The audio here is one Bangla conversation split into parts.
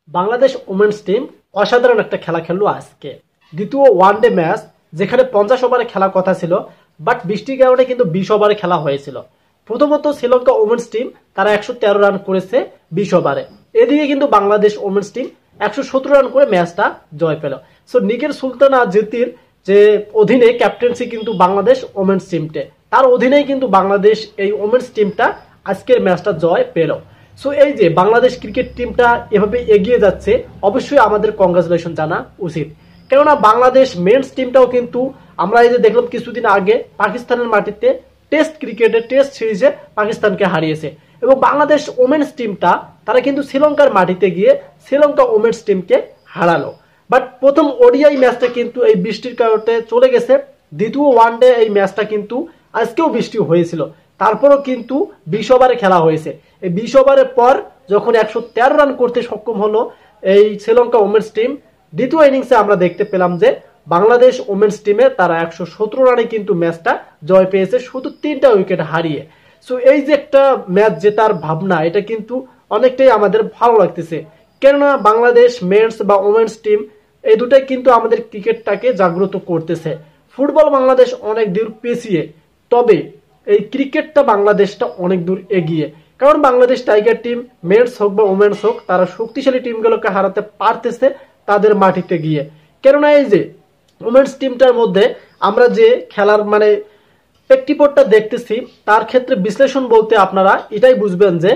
বাংলাদেশ ওমেন্স টিম অসাধারণ একটা খেলা খেললো আজকে। দ্বিতীয় ওয়ানডে ম্যাচ যেখানে 50 ওভারে খেলার কথা ছিল, বাট বৃষ্টির কারণে কিন্তু 20 ওভারে খেলা হয়েছিল। প্রথমত শ্রীলঙ্কা ওমেন্স টিম তারা 113 রান করেছে 20 ওভারে। এদিকে কিন্তু বাংলাদেশ ওমেন্স টিম 117 রান করে ম্যাচটা জয় পেল। সো নিকের সুলতানা জিতির যে অধীনে ক্যাপ্টেন্সি কিন্তু বাংলাদেশ ওমেন্স টিমটে, তার অধীনেই কিন্তু বাংলাদেশ এই ওমেন্স টিমটা আজকের ম্যাচটা জয় পেল। সো এই যে বাংলাদেশ ক্রিকেট টিমটা এভাবে এগিয়ে যাচ্ছে, অবশ্যই আমাদের কংগ্রাচুলেশন জানা উচিত। কেননা বাংলাদেশ মেন্স টিমটাও কিন্তু আমরা এই যে দেখলাম কিছুদিন আগে পাকিস্তানের মাটিতে টেস্ট ক্রিকেটে টেস্ট সিরিজে পাকিস্তানকে হারিয়েছে, এবং বাংলাদেশ ওমেন্স টিমটা তারা কিন্তু শ্রীলঙ্কার মাটিতে গিয়ে শ্রীলঙ্কা ওমেন্স টিমকে হারালো। বাট প্রথম ওডিআই ম্যাচটা কিন্তু এই বৃষ্টির কারণে চলে গেছে। দ্বিতীয় ওয়ানডে এই ম্যাচটা কিন্তু আজকেও বৃষ্টি হয়েছিল, তারপরও কিন্তু 20 ওভারে খেলা হয়েছে। এই 20 ওভারের পর যখন 113 রান করতে সক্ষম হলো এই শ্রীলঙ্কা ওমেন্স টিম, দ্বিতীয় ইনিংসে আমরা দেখতে পেলাম যে বাংলাদেশ ওমেন্স টিমে তারা 117 রানে কিন্তু ম্যাচটা জয় পেয়েছে, শুধু 3টা উইকেট হারিয়ে। সো এই যে একটা ম্যাচ জেতার ভাবনা, এটা কিন্তু অনেকটাই আমাদের ভালো লাগতেছে। কেননা বাংলাদেশ মেন্স বা ওমেন্স টিম এই দুটাই কিন্তু আমাদের ক্রিকেটটাকে জাগ্রত করতেছে। ফুটবল বাংলাদেশ অনেক দূর পেছিয়ে, তবে এই ক্রিকেটটা বাংলাদেশটা অনেক দূর এগিয়ে। কারণ বাংলাদেশ টাইগার টিম মেন্স হোক বা ওমেন্স হোক, তারা শক্তিশালী টিমগুলোকে হারাতে পারতেছে তাদের মাটিতে গিয়ে। কেননা এই যে ওমেন্স টিমটার মধ্যে আমরা যে খেলার প্রেক্ষিপটটা দেখতেছি, তার ক্ষেত্রে বিশ্লেষণ বলতে আপনারা এটাই বুঝবেন যে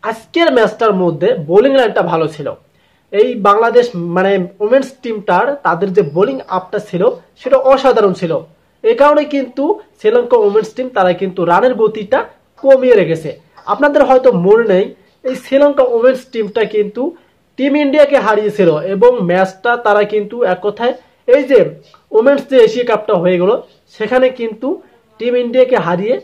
আজকের ম্যাচটার মধ্যে বোলিং লাইনটা ভালো ছিল। এই বাংলাদেশ ওমেন্স টিমটার তাদের যে বোলিং আপটা ছিল সেটা অসাধারণ ছিল। এই কারণে কিন্তু শ্রীলঙ্কা ওমেন্স টিম তারা কিন্তু রানের গতিটা কমিয়ে রেখেছে। আপনাদের হয়তো মনে নেই, এই শ্রীলঙ্কা ওমেন্স টিমটা কিন্তু টিম ইন্ডিয়াকে হারিয়েছিল, এবং ম্যাচটা তারা কিন্তু এক কথায় এই যে ওমেন্স যে এশিয়া কাপটা হয়ে গেল, সেখানে কিন্তু টিম ইন্ডিয়াকে হারিয়ে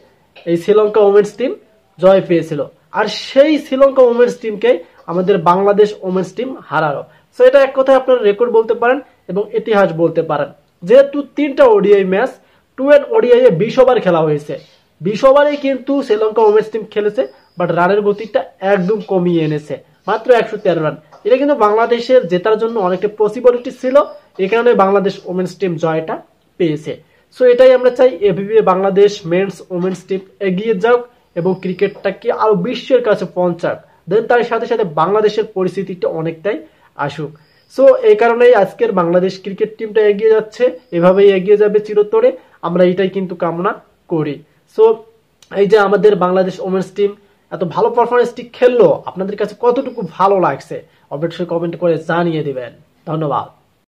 এই শ্রীলঙ্কা ওমেন্স টিম জয় পেয়েছিল। আর সেই শ্রীলঙ্কা ওমেন্স টিমকে আমাদের বাংলাদেশ ওমেন্স টিম হারালো। সো এটা এক কথায় আপনারা রেকর্ড বলতে পারেন এবং ইতিহাস বলতে পারেন। যেহেতু 3টা ওডিআই ম্যাচ 2 এন্ড ওডিআই এ 20 ওভার খেলা হয়েছে, 20 ওভারে কিন্তু শ্রীলঙ্কা ওমেন্স টিম খেলেছে, বাট রানের গতিটা একদম কমিয়ে এনেছে, মাত্র 113 রান। এটা কিন্তু বাংলাদেশের জেতার জন্য অনেকটা পসিবিলিটি ছিল, এই কারণে বাংলাদেশ ওমেন্স টিম জয়টা পেয়েছে। সো এটাই আমরা চাই, এভাবে বাংলাদেশ মেন্স ওমেন্স টিম এগিয়ে যাক এবং ক্রিকেটটাকে আরো বিশ্বের কাছে পৌঁছাক। দেন তার সাথে সাথে বাংলাদেশের পরিস্থিতিটা অনেকটাই আসুক। সো এই কারণেই আজকের বাংলাদেশ ক্রিকেট টিমটা এগিয়ে যাচ্ছে, এভাবেই এগিয়ে যাবে চিরতরে, আমরা এটাই কিন্তু কামনা করি। সো এই যে আমাদের বাংলাদেশ ওমেন্স টিম এত ভালো পারফরমেন্সটি খেললো, আপনাদের কাছে কতটুকু ভালো লাগছে অবশ্যই কমেন্ট করে জানিয়ে দিবেন। ধন্যবাদ।